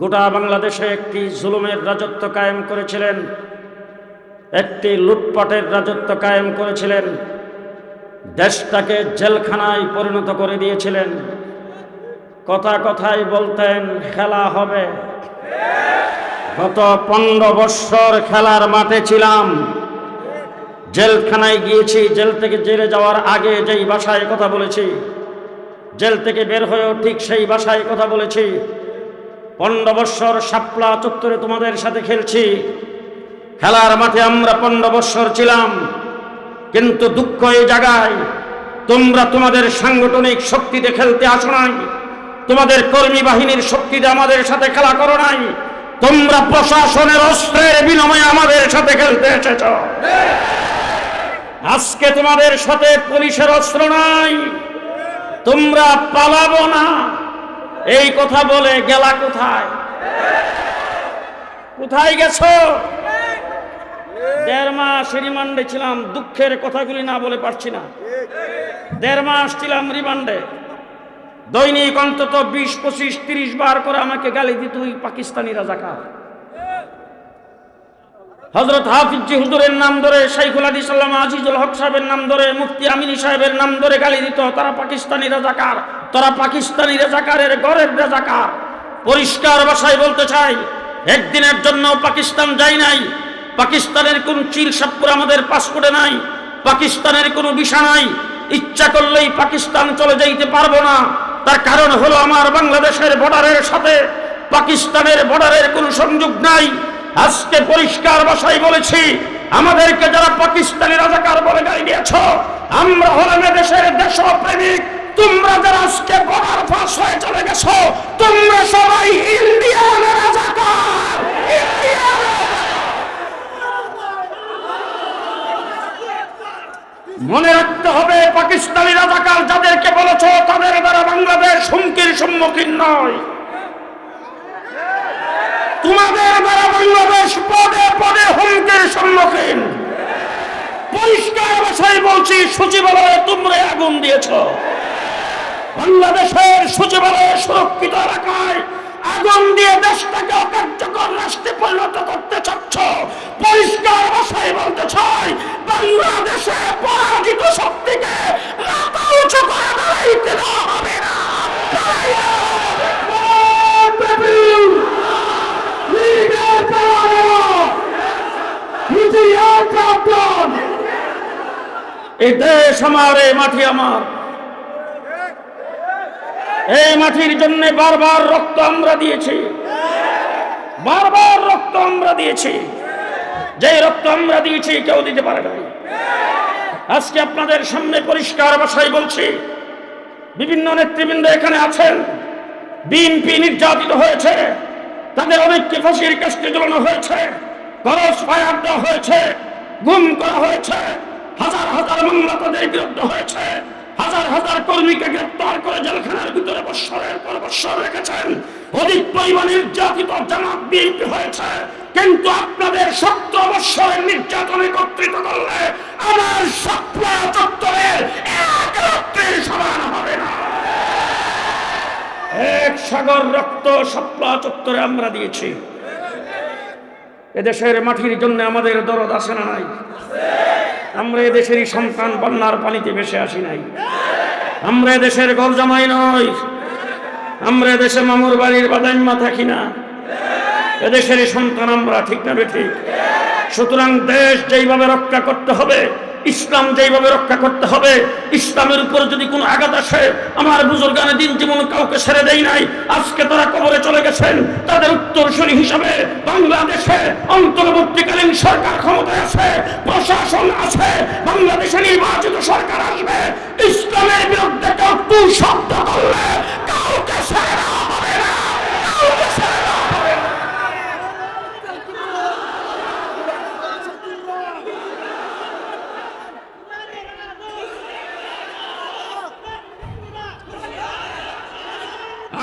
গোটা বাংলাদেশে একটি জুলুমের রাজত্ব কায়েম করেছিলেন, একটি লুটপাটের রাজত্ব কায়েম করেছিলেন, দেশটাকে জেলখানায় পরিণত করে দিয়েছিলেন। কথা কথায় বলতেন খেলা হবে। গত 15 বৎসর খেলার মাঠে ছিলাম, জেলখানায় গিয়েছি। জেল থেকে জেলে যাওয়ার আগে যেই ভাষায় কথা বলেছি, জেল থেকে বের হয়েও ঠিক সেই ভাষায় কথা বলেছি। 15 বৎসর শাপলা চত্বরে তোমাদের সাথে খেলছি, খেলার মাঠে আমরা 15 বৎসর ছিলাম। কিন্তু দুঃখ এই জায়গায়, তোমরা তোমাদের সাংগঠনিক শক্তিতে খেলতে আসো নাই, তোমাদের কর্মী বাহিনীর শক্তিতে আমাদের সাথে খেলা করো নাই, তোমরা প্রশাসনের অস্ত্রের বিনিময়ে আমাদের সাথে খেলতে এসেছ। আজকে তোমাদের সাথে পুলিশের অস্ত্র নাই, তোমরা পালাবো না এই কথা বলে গেলা কোথায়? কোথায় গেছো? 1.5 মাস রিমান্ডে ছিলাম, দুঃখের কথাগুলি না বলে পারছি না। 1.5 মাস ছিলাম রিমান্ডে। দৈনিক অন্তত 20, 25, 30 বার করে আমাকে গালি দিত ওই পাকিস্তানি রাজাকার। হযরত হাফিজি হুজুরের নাম ধরে, শাইখুল হাদিস আল্লামা আজিজুল হক সাহেবের নাম ধরে, মুফতি আমিনী সাহেবের নাম ধরে গালি দিত, তারা পাকিস্তানি রাজাকার, তারা পাকিস্তানি রাজাকারের ঘরের রাজাকার। পরিষ্কার ভাষায় বলতে চাই, একদিনের জন্য পাকিস্তান যাই নাই। পাকিস্তানের কোন চিল সাপুর আমাদের পাসপোর্টে নাই, পাকিস্তানের কোনো ভিসা নাই। ইচ্ছা করলেই পাকিস্তান চলে যাইতে পারবো না। তার কারণ হলো আমার বাংলাদেশের বর্ডারের সাথে পাকিস্তানের বর্ডারের কোনো সংযোগ নাই। আজকে পরিষ্কার ভাষায় বলেছি, আমাদেরকে যারা পাকিস্তানি রাজাকার বলে গালি দিয়েছ, আমরা হলাম দেশের দেশপ্রেমিক। তোমরা যারা আজকে বর্ডার পাস হয়ে চলে গেছো, তোমরা সবাই ইন্ডিয়ান রাজাকার। মনে রাখতে হবে, পাকিস্তানি রাজাকার যাদেরকে বলেছ, তাদের দ্বারা বাংলাদেশ হুমকির সম্মুখীন নয়। তোমাদের দ্বারা বাংলাদেশ পদে পদে হুমকির সম্মুখীন। পরিষ্কার ভাষায় বলছি, সচিবালয়ে তোমরা আগুন দিয়েছ। বাংলাদেশের সচিবালয়ে সুরক্ষিত এলাকায় আগুন দিয়ে দেশটাকে অকার্যকর রাষ্ট্রে পরিণত করতে চাচ্ছ। পরিষ্কার ভাষায় বলতে চাই, বাংলাদেশে পরাজিত শক্তিকে মাথা উঁচু করে দাঁড়াইতে দেওয়া হবে না। এই দেশ আমার, এই মাটি আমার। এই মাটির জন্য বারবার রক্ত আমরা দিয়েছি, বারবার রক্ত আমরা দিয়েছি। যে রক্ত আমরা দিয়েছি কেউ দিতে পারে নাই। আজকে আপনাদের সামনে পরিষ্কার ভাষায় বলছি, বিভিন্ন নেতৃবৃন্দ এখানে আছেন। বিএনপি নির্যাতিত হয়েছে, তাদের অনেককে ফাঁসির কাস্টে ঝোলানো হয়েছে, ক্রস ফায়ার দেওয়া হয়েছে, গুম করা হয়েছে, হাজার হাজার মামলা তাদের বিরুদ্ধে হয়েছে, হাজার হাজার কর্মীকে গ্রেপ্তার করে জেলখানার ভিতরে বৎসরের পর বৎসর রেখেছেন। অধিক পরিমাণে নির্যাতিত জামাত বিএনপি হয়েছে। কিন্তু আপনাদের 17 বৎসরের নির্যাতন একত্রিত করলে আমার শাপলা চত্বরের এক রাত্রির সমান হবে না। এক সাগর রক্ত শাপলা চত্বরে আমরা দিয়েছি। এদেশের মাটির জন্য আমাদের দরদ আছে না নাই? আমরা এদেশেরই সন্তান, বন্যার পানিতে ভেসে আসি নাই। আমরা এদেশের ঘর জামাই নই, আমরা এদেশে মামুর বাড়ির বাদাইম্মা থাকি না। এদেশেরই সন্তান আমরা, ঠিক না বেঠিক? সুতরাং দেশ যেইভাবে রক্ষা করতে হবে, ইসলাম যেইভাবে রক্ষা করতে হবে, ইসলামের উপর যদি কোনো আঘাত আসে, আমার বুজুর্গানে দিন যেমন কাউকে ছেড়ে দেয় নাই, আজকে তারা কবরে চলে গেছেন, তাদের উত্তরসূরি হিসাবে বাংলাদেশে অন্তর্বর্তীকালীন সরকার ক্ষমতায় আছে, প্রশাসন আছে, বাংলাদেশে নির্বাচিত সরকার আসবে। ইসলামের বিরুদ্ধে কেউ টু শব্দ করলে কাউকে ছেড়ে দেওয়া হবে না, কাউকে ছেড়ে দেওয়া হবে না।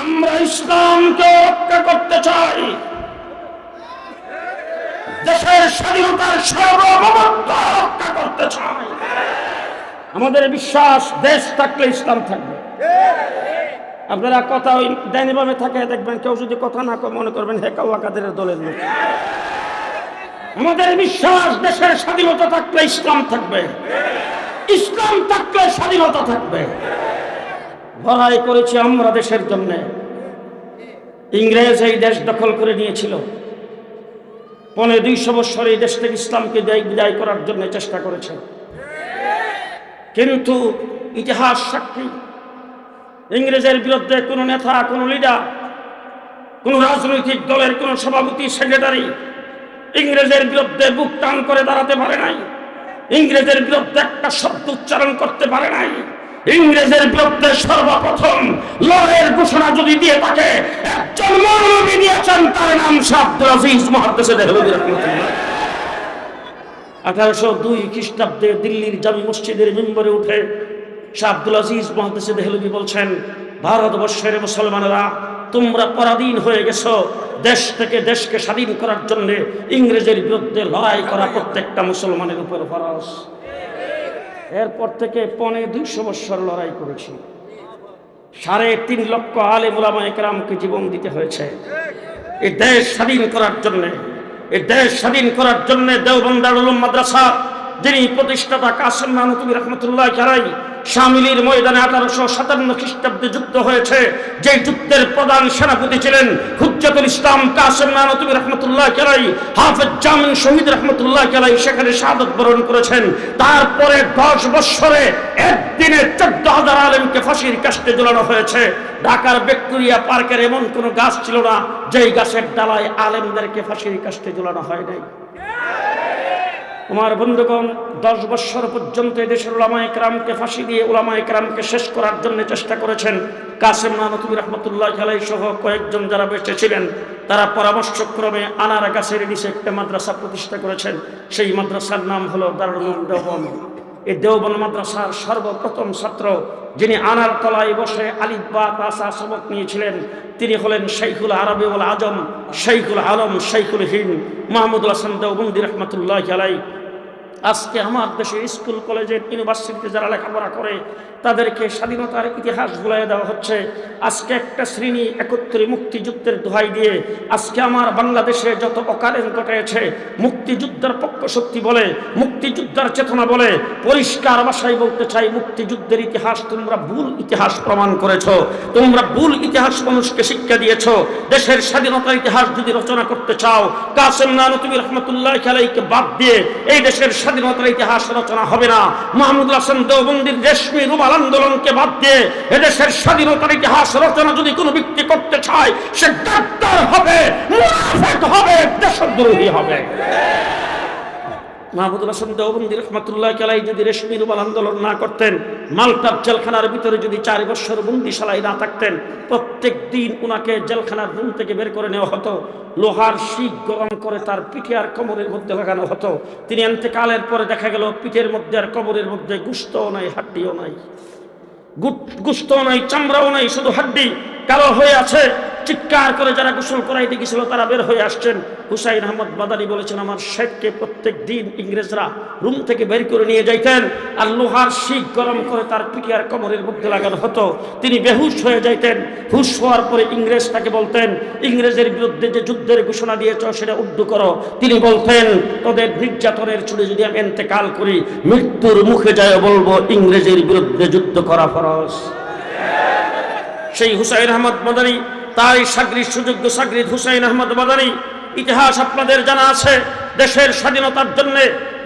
আমরা ইসলামকে রক্ষা করতে চাই, দেশের স্বাধীনতার সার্বভৌমত্ব রক্ষা করতে চাই। আমাদের বিশ্বাস, দেশ থাকলে ইসলাম থাকবে। আপনারা কথা ওই ডাইনিভাবে থাকে দেখবেন, কেউ যদি কথা না কয় মনে করবেন হে কাওয়া কাদেরের দলের লোক। আমাদের বিশ্বাস দেশের স্বাধীনতা থাকলে ইসলাম থাকবে, ইসলাম থাকলে স্বাধীনতা থাকবে। লড়াই করেছি আমরা দেশের জন্য। ইংরেজ এই দেশ দখল করে নিয়েছিল, 250 বছর এই দেশ থেকে ইসলামকে বিদায় করার জন্য চেষ্টা করেছে, কিন্তু ইতিহাস সাক্ষী ইংরেজের বিরুদ্ধে কোনো নেতা, কোনো লিডার, কোনো রাজনৈতিক দলের কোনো সভাপতি, সেক্রেটারি ইংরেজের বিরুদ্ধে বুক টান করে দাঁড়াতে পারে নাই, ইংরেজের বিরুদ্ধে একটা শব্দ উচ্চারণ করতে পারে নাই। ইংরেজের বিরুদ্ধে সর্বপ্রথম লড়াইয়ের ঘোষণা যদি দিয়ে থাকে একজন মৌলবী দিয়েছেন, তার নাম শাহ আব্দুল আজিজ মুহাদ্দিস দেহলভী রাহমাতুল্লাহ। 1802 খ্রিস্টাব্দে দিল্লির জামি মসজিদের মিম্বরে উঠে শাহ আব্দুল আজিজ মুহাদ্দিস দেহলভী বলছেন, ভারতবর্ষের মুসলমানেরা তোমরা পরাধীন হয়ে গেছো, দেশ থেকে দেশকে স্বাধীন করার জন্য ইংরেজের বিরুদ্ধে লড়াই করা প্রত্যেকটা মুসলমানের উপর ফরজ। এরপর থেকে 250 বছর লড়াই করেছি, 3.5 লক্ষ আলেম উলামায়ে কেরামকে জীবন দিতে হয়েছে এই দেশ স্বাধীন করার জন্য। এই দেশ স্বাধীন করার জন্য দেওবন্দ দারুল উলুম মাদ্রাসা যিনি প্রতিষ্ঠাতা কাসেম নানুতুবি রহমতুল্লাহ আলাইহি শামিলির ময়দানে 1857 খ্রিস্টাব্দে যুদ্ধ হয়েছে, যে যুদ্ধের প্রধান সেনাপতি ছিলেন হুজ্জাতুল ইসলাম কাসেম নানুতুবি রহমতুল্লাহ আলাইহি, হাফেজ জামিন শহীদ রহমতুল্লাহ আলাইহি সেখানে শাহাদাত বরণ করেছেন। তারপরে 10 বছরে একদিনে 14,000 আলেমকে ফাঁসির কাস্টে ঝুলানো হয়েছে। ঢাকার ভিক্টোরিয়া পার্কের এমন কোনো গাছ ছিল না যেই গাছের ডালায় আলেমদেরকে ফাঁসির কাস্টে ঝুলানো হয় নাই। আমার বন্ধুগণ, 10 বছর পর্যন্ত দেশের উলামায়ে কেরামকে ফাঁসি দিয়ে উলামায়ে কেরামকে শেষ করার জন্য চেষ্টা করেছেন। কাসেম নানুতুবি রহমতুল্লাহ আলাইহি সহ কয়েকজন যারা বেঁচে ছিলেন তারা পরামর্শক্রমে আনার গাছের নিচে একটা মাদ্রাসা প্রতিষ্ঠা করেছেন। সেই মাদ্রাসার নাম হলো দারুল উলুম দেওবন্দ। এই দেওবন্দ মাদ্রাসার সর্বপ্রথম ছাত্র যিনি আনার তলায় বসে আলিফ বা তাসা সবক নিয়েছিলেন তিনি হলেন শাইখুল আরবি ওয়াল আজম, শাইখুল আলম, শাইখুল হিন্দ মাহমুদুল হাসান দেওবন্দি রহমতুল্লাহ আলাইহি। আজকে আমার দেশের স্কুল কলেজে ইউনিভার্সিটিতে যারা লেখাপড়া করে তাদেরকে স্বাধীনতার ইতিহাস ভুলিয়ে দেওয়া হচ্ছে। আজকে একটা শ্রেণী 71 মুক্তিযুদ্ধের দোহাই দিয়ে আজকে আমার বাংলাদেশে যত অকারেণ ঘটেছে মুক্তিযুদ্ধের পক্ষ শক্তি বলে, মুক্তিযুদ্ধের চেতনা বলে, পরিষ্কার ভাষায় বলতে চাই মুক্তিযুদ্ধের ইতিহাস তোমরা ভুল ইতিহাস প্রমাণ করেছো, তোমরা ভুল ইতিহাস মানুষকে শিক্ষা দিয়েছো। দেশের স্বাধীনতার ইতিহাস যদি রচনা করতে চাও কাসেম নানুতুবি রহমতুল্লাহ আলাইহিকে বাদ দিয়ে এই দেশের স্বাধীনতার ইতিহাস রচনা হবে না। মাহমুদুল হাসান দেওবন্দির রেশমি রুমাল আন্দোলনকে বাদ দিয়ে এদেশের স্বাধীনতার ইতিহাস রচনা যদি কোনো ব্যক্তি করতে চায় সে গাদ্দার হবে, মুনাফিক হবে, দেশদ্রোহী হবে। মাহমুদুল হাসান দেওবন্দি রহমতুল্লাহ আলাইহি যদি রেশমি রুমাল আন্দোলন না করতেন, মালটার জেলখানার ভিতরে যদি 4 বছর বন্দিশালায় না থাকতেন, প্রত্যেক দিন উনাকে জেলখানার রুম থেকে বের করে নেওয়া হতো, লোহার শিক গরম করে তার পিঠে আর কোমরের মধ্যে লাগানো হতো। তিনি ইন্তেকালের পরে দেখা গেল পিঠের মধ্যে আর কোমরের মধ্যে গোশতও নাই, হাড্ডিও নাই, গোশতও নাই, চামড়াও নাই, শুধু হাড্ডি কালো হয়ে আছে। চিৎকার করে যারা গোসল করাইতে গেছিল তারা বের হয়ে আসছেন। হুসাইন আহমদ মাদানী বলেছেন আমার শেখকে প্রত্যেক দিন ইংরেজরা রুম থেকে বের করে নিয়ে যাইতেন আর লোহার শিক গরম করে তার পিঠে আর কোমরের মধ্যে লাগানো হতো। তিনি বেহুশ হয়ে যাইতেন। হুশ হওয়ার পরে ইংরেজ তাকে বলতেন ইংরেজের বিরুদ্ধে যে যুদ্ধের ঘোষণা দিয়েছ সেটা উদ্ধ করো। তিনি বলতেন তোদের নির্যাতনের ছুড়ে যদি আমি ইন্তেকাল করি মৃত্যুর মুখে যায় বলবো ইংরেজের বিরুদ্ধে যুদ্ধ করা ফরজ। সেই হুসাইন আহমদ মাদানী, তাই সুযোগ্য সাগরিদ হুসাইন আহমদ মাদানী, ইতিহাস আপনাদের জানা আছে। দেশের স্বাধীনতার জন্য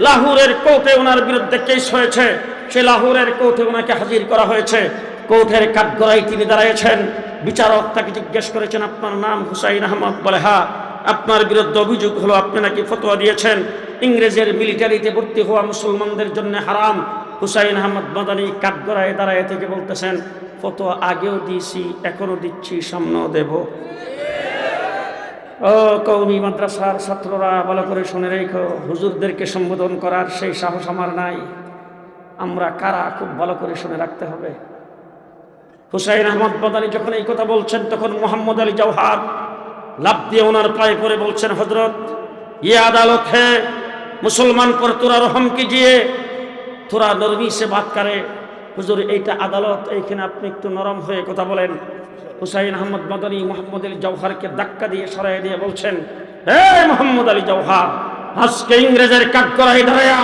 লাহোরের কোর্টে ওনার বিরুদ্ধে কেস হয়েছে, সে লাহোরের কোর্টে ওনাকে হাজির করা হয়েছে। কোর্টের কাঠগড়ায় তিনি দাঁড়িয়েছেন। বিচারক তাকে জিজ্ঞেস করেছেন আপনার নাম হুসাইন আহমদ? বলে হ্যাঁ। আপনার বিরুদ্ধে অভিযোগ হলো আপনি নাকি ফতোয়া দিয়েছেন ইংরেজের মিলিটারিতে ভর্তি হওয়া মুসলমানদের জন্য হারাম। হুসাইন আহমদ মাদানী কাঠগড়ায় দাঁড়ায় থেকে বলতেছেন ফতোয়া আগেও দিয়েছি, এখনো দিচ্ছি, সামনেও দেব। ও কওমি মাদ্রাসার ছাত্ররা ভালো করে শুনে রেখো, হুজুরদেরকে সম্বোধন করার সেই সাহস আমার নাই। আমরা কারা খুব ভালো করে শুনে রাখতে হবে। হুসাইন আহমদ মাদানী যখন এই কথা বলছেন তখন মোহাম্মদ আলী জওহার লাফ দিয়ে ওনার পায়ে পড়ে বলছেন হজরত ये अदालत है, मुसलमान पर थोड़ा रहम कीजिए, थोड़ा नरमी से बात करे। হুজুর এইটা আদালত, এইখানে আপনি একটু নরম হয়ে কথা বলেন। হুসাইন আহমদ মাদানী মোহাম্মদ আলী জওহারকে ধাক্কা দিয়ে সরাই দিয়ে বলছেন, হে মোহাম্মদ আলী জওহার, আজকে ইংরেজের কাঠগড়ায় দাঁড়ায়া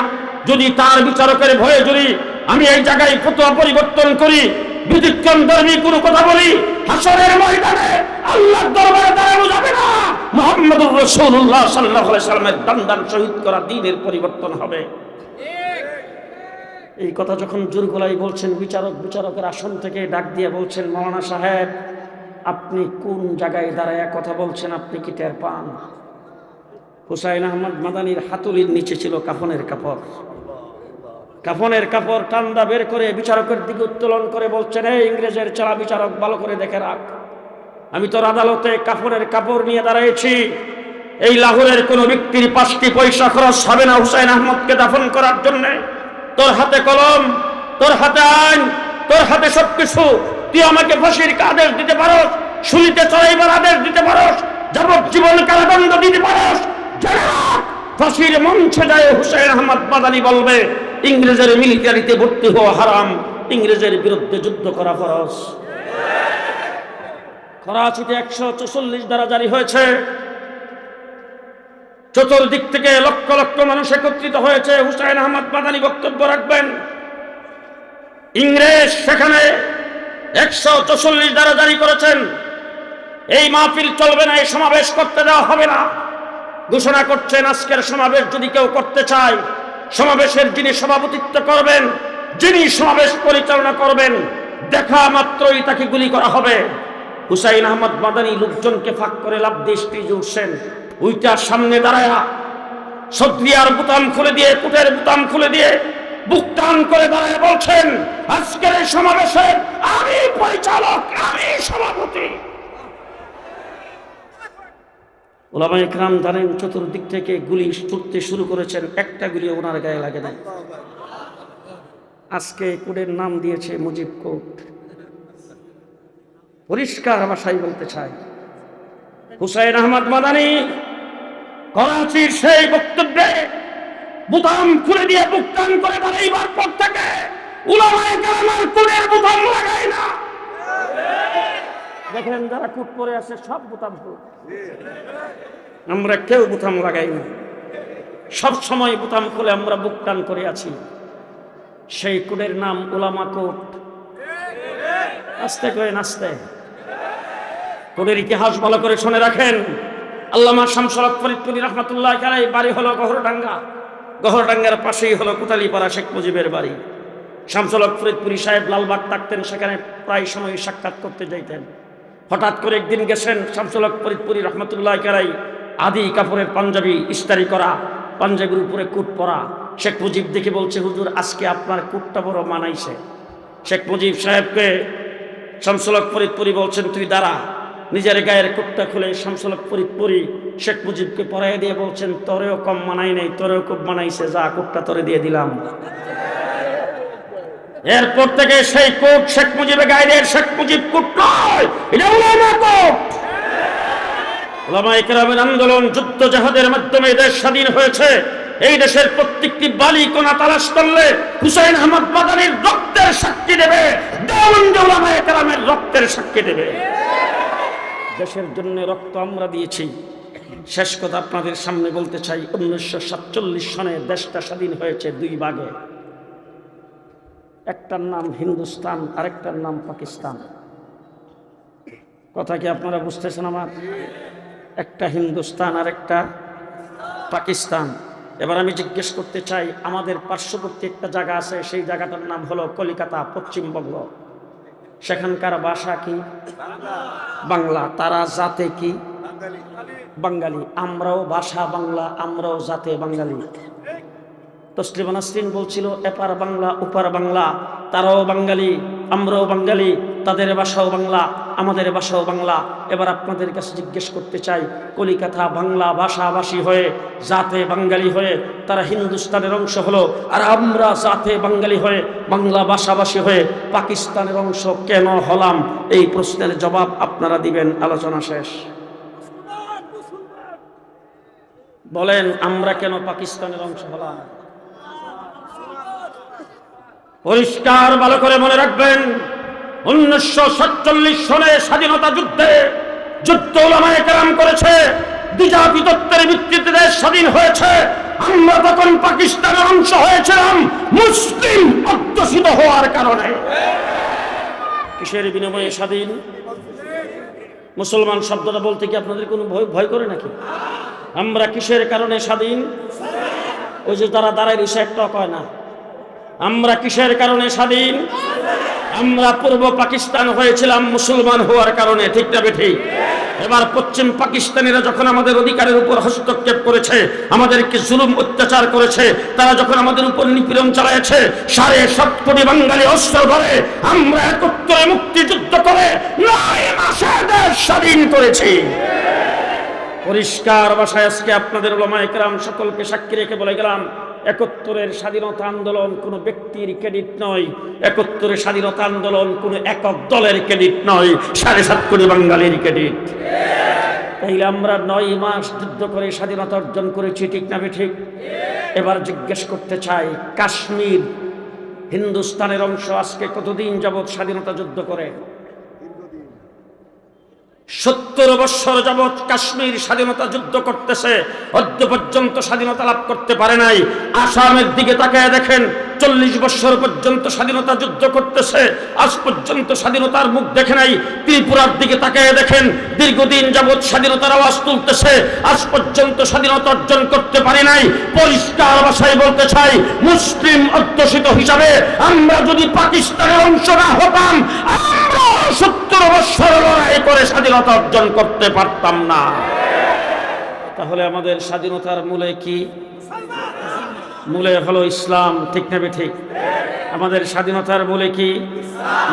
যদি তার বিচারকের ভয়ে যদি আমি এই জায়গায় ফতোয়া পরিবর্তন করি, ব্যতিক্রম ধর্মী কোনো কথা বলি, হাসরের ময়দানে আল্লাহর দরবারে দাঁড়ানো যাবে না। মুহাম্মদুর রাসূলুল্লাহ সাল্লাল্লাহু আলাইহি সাল্লামের দান শহীদ করা দ্বীনের পরিবর্তন হবে। এই কথা যখন জোর গলায় বলছেন, বিচারকের আসন থেকে ডাক দিয়ে বলছেন, মাওলানা সাহেব, আপনি কোন জায়গায় দাঁড়ায় কথা বলছেন, আপনি কি টের পান? হুসাইন আহমদ মাদানীর হাতুলির নিচে ছিল কাফনের কাপড়। কাফনের কাপড় টান্দা বের করে বিচারকের দিকে উত্তোলন করে বলছেন, এই ইংরেজের চালা বিচারক, ভালো করে দেখে রাখ, আমি তোর আদালতে কাফনের কাপড় নিয়ে দাঁড়িয়েছি। এই লাহোরের কোনো ব্যক্তির 5টি পয়সা খরচ হবে না হুসাইন আহমদকে দাফন করার জন্য। তোর হাতে কলম, তোর হাতে আইন, তোর হাতে সবকিছু। তুই আমাকে ফাঁসির আদেশ দিতে পারস, শুলিতে চড়াইবার আদেশ দিতে পারস, যাবজ্জীবন কারাদণ্ড দিতে পারস। ফাঁসির মঞ্চে যায় হুসাইন আহমদ মাদানী বলবে, ইংরেজের মিলিটারিতে ভর্তি হওয়া হারাম, ইংরেজের বিরুদ্ধে যুদ্ধ করা ফরজ। করাচিতে 144 ধারা জারি হয়েছে। চতুর্দিক থেকে লক্ষ লক্ষ মানুষ একত্রিত হয়েছে। হুসাইন আহমদ মাদানী বক্তব্য রাখবেন। ইংরেজ সেখানে 144 ধারা জারি করেছেন, এই মাহফিল চলবে না, এই সমাবেশ করতে দেওয়া হবে না। ঘোষণা করছেন, আজকের সমাবেশ যদি কেউ করতে চায়, সমাবেশের যিনি সভাপতিত্ব করবেন, যিনি সমাবেশ পরিচালনা করবেন, দেখা মাত্রই তাকে গুলি করা হবে। হুসাইন আহমদ মাদানী লোকজনকে ফাঁক করে লাফ দিয়ে স্টেজে উঠছেন। ওইটার সামনে দাঁড়ায়া সদ্রিয়ার বুতাম খুলে দিয়ে, কুটের বুতাম খুলে দিয়ে বুক টান করে দাঁড়ায় বলছেন, আজকের এই সমাবেশের আমি পরিচালক, আমি সভাপতি। ওলামায়ে কেরাম জানেন, চতুর্দিক থেকে গুলি ছুটতে শুরু করেছেন, একটা গুলি ওনার গায়ে লাগে না। আজকে কোর্টের নাম দিয়েছে মুজিব কোর্ট। পরিষ্কার ভাষায় বলতে চাই, হুসাইন আহমদ মাদানী করাচির সেই বক্তব্যে বুতাম খুলে দিয়ে বুক টান করে দাঁড়াইবার পর থেকে উলামায়ে কেরামের কোর্টের বুতাম লাগায় না। দেখেন, যারা কুট পরে আছে সব বুতাম খুলে, আমরা কেউ বুতাম লাগাই না। সব সময় বুতাম খুলে আমরা বুক টান করে আছি। সেই কোর্টের নাম উলামা কোর্ট। আস্তে করে নাচতে, কোর্টের ইতিহাস ভালো করে শুনে রাখেন। আল্লামা শামসুল হক ফরিদপুরি রহমাতুল্লাহ আলাইহি বাড়ি হলো গহরডাঙ্গা। গহরডাঙ্গার পাশেই হলো কোতালিপাড়া শেখ মুজিবের বাড়ি। শামসুল হক ফরিদপুরি সাহেব লালবাগ থাকতেন, সেখানে প্রায় সময় সাক্ষাৎ করতে যাইতেন। হঠাৎ করে একদিন গেছেন শামসুল হক ফরিদপুরি রহমাতুল্লাহ আলাইহি, আদি কাপড়ের পাঞ্জাবি ইস্তারি করা, পাঞ্জাবির উপরে কুট পরা। শেখ মুজিব দেখে বলছে, হুজুর আজকে আপনার কুটটা বড় মানাইছে। শেখ মুজিব সাহেবকে শামসুল হক ফরিদপুরি বলছেন, তুই দাঁড়া। নিজের গায়ের কুটটা খুলে শামসুল হক ফরিদপুরি শেখ মুজিবকে পরাই দিয়ে বলছেন, তোরেও কম মানাই নাই, তোরেও খুব মানাইছে, যা কুটটা তোরে দিয়ে দিলাম। এরপর থেকে সেই কোট শেখ মুজিবের গায়ের, শেখ মুজিব কুট নয়, এটা উলামা কোট। উলামায়ে কেরামের আন্দোলন, যুদ্ধ জাহাদের মাধ্যমে দেশ স্বাধীন হয়েছে। এই দেশের প্রত্যেকটি বালি কোনা তালাশ করলে হুসাইন আহমদ মাদানীর রক্তের সাক্ষী দেবে, দেওবন্দি উলামায়ে কেরামের রক্তের সাক্ষী দেবে। দেশের জন্য রক্ত আমরা দিয়েছি। শেষ কথা আপনাদের সামনে বলতে চাই, 1947 সনে দেশটা স্বাধীন হয়েছে 2 ভাগে। একটার নাম হিন্দুস্তান, আরেকটার নাম পাকিস্তান। কথা কি আপনারা বুঝতেছেন আমার? একটা হিন্দুস্তান আর একটা পাকিস্তান। এবার আমি জিজ্ঞেস করতে চাই, আমাদের পার্শ্ববর্তী একটা জায়গা আছে, সেই জায়গাটার নাম হলো কলিকাতা, পশ্চিমবঙ্গ। সেখানকার ভাষা কি? বাংলা। তারা জাতে কি? বাঙালি। আমরাও ভাষা বাংলা, আমরাও জাতে বাঙালি। তসলিমা নাসরিন বলছিল, এপার বাংলা ওপার বাংলা, তারাও বাঙালি, আমরাও বাঙালি, তাদের ভাষাও বাংলা, আমাদের ভাষাও বাংলা। এবার আপনাদের কাছে জিজ্ঞেস করতে চাই, কলিকাতা বাংলা ভাষাভাষী হয়ে, জাতে বাঙালি হয়ে তারা হিন্দুস্তানের অংশ হলো, আর আমরা জাতে বাঙালি হয়ে, বাংলা ভাষাভাষী হয়ে পাকিস্তানের অংশ কেন হলাম? এই প্রশ্নের জবাব আপনারা দিবেন। আলোচনা শেষ। বলেন, আমরা কেন পাকিস্তানের অংশ হলাম? পরিষ্কার ভালো করে মনে রাখবেন, 1947 সনে স্বাধীনতা যুদ্ধে যুদ্ধ উলামায়ে কেরাম করেছে, দ্বিজাতি তত্ত্বের ভিত্তিতে দেশ স্বাধীন হয়েছে। আমরা তখন পাকিস্তানের অংশ হয়েছিলাম মুসলিম অধ্যুষিত হওয়ার কারণে। কিসের বিনিময়ে স্বাধীন? মুসলমান শব্দটা বলতে কি আপনাদের কোনো ভয় করে নাকি? আমরা কিসের কারণে স্বাধীন? ওই যে তারা দাঁড়ায় রয়েছে একটা কয় না। আমরা কিসের কারণে স্বাধীন? আমরা পূর্ব পাকিস্তান হয়েছিলাম মুসলমান হওয়ার কারণে, ঠিক না বেঠিক? এবার পশ্চিম পাকিস্তানিরা যখন আমাদের অধিকারের উপর হস্তক্ষেপ করেছে, আমাদেরকে জুলুম অত্যাচার করেছে, তারা যখন আমাদের উপর নিপীড়ন চালাইছে, 7.5 কোটি বাঙালি অস্ত্র ধরে আমরা একত্রে মুক্তিযুদ্ধ করে 9 মাসে দেশ স্বাধীন করেছি। পরিষ্কার ভাষায় আজকে আপনাদের উলামায়ে কেরাম সকলকে সাক্ষী রেখে বলে গেলাম, 71-এর স্বাধীনতা আন্দোলন কোনো ব্যক্তির ক্রেডিট নয়, 71-এর স্বাধীনতা আন্দোলন কোনো একক দলের ক্রেডিট নয়, 7.5 কোটি বাঙালির ক্রেডিট। তাইলে আমরা 9 মাস যুদ্ধ করে স্বাধীনতা অর্জন করেছি, ঠিক না ঠিক? এবার জিজ্ঞেস করতে চাই, কাশ্মীর হিন্দুস্তানের অংশ আজকে কতদিন যাবৎ স্বাধীনতা যুদ্ধ করে? 70 বছর যাবৎ কাশ্মীর স্বাধীনতা যুদ্ধ করতেছে, অদ্য পর্যন্ত স্বাধীনতা লাভ করতে পারে নাই। আসামের দিকে তাকায় দেখেন, 40 বছর পর্যন্ত স্বাধীনতা যুদ্ধ করতেছে, আজ পর্যন্ত স্বাধীনতার মুখ দেখে নাই। ত্রিপুরার দিকে তাকায় দেখেন, দীর্ঘদিন যাবৎ স্বাধীনতার আওয়াজ তুলতেছে, আজ পর্যন্ত স্বাধীনতা অর্জন করতে পারি নাই। পরিষ্কার ভাষায় বলতে চাই, মুসলিম অধ্যুষিত হিসাবে আমরা যদি পাকিস্তানের অংশ না হতাম, আমরা 70 বছর লড়াই করে স্বাধীনতা অর্জন করতে পারতাম না। তাহলে আমাদের স্বাধীনতার মূলে কি? মূলে হলো ইসলাম, ঠিক না ঠিক? আমাদের স্বাধীনতার মূলে কি?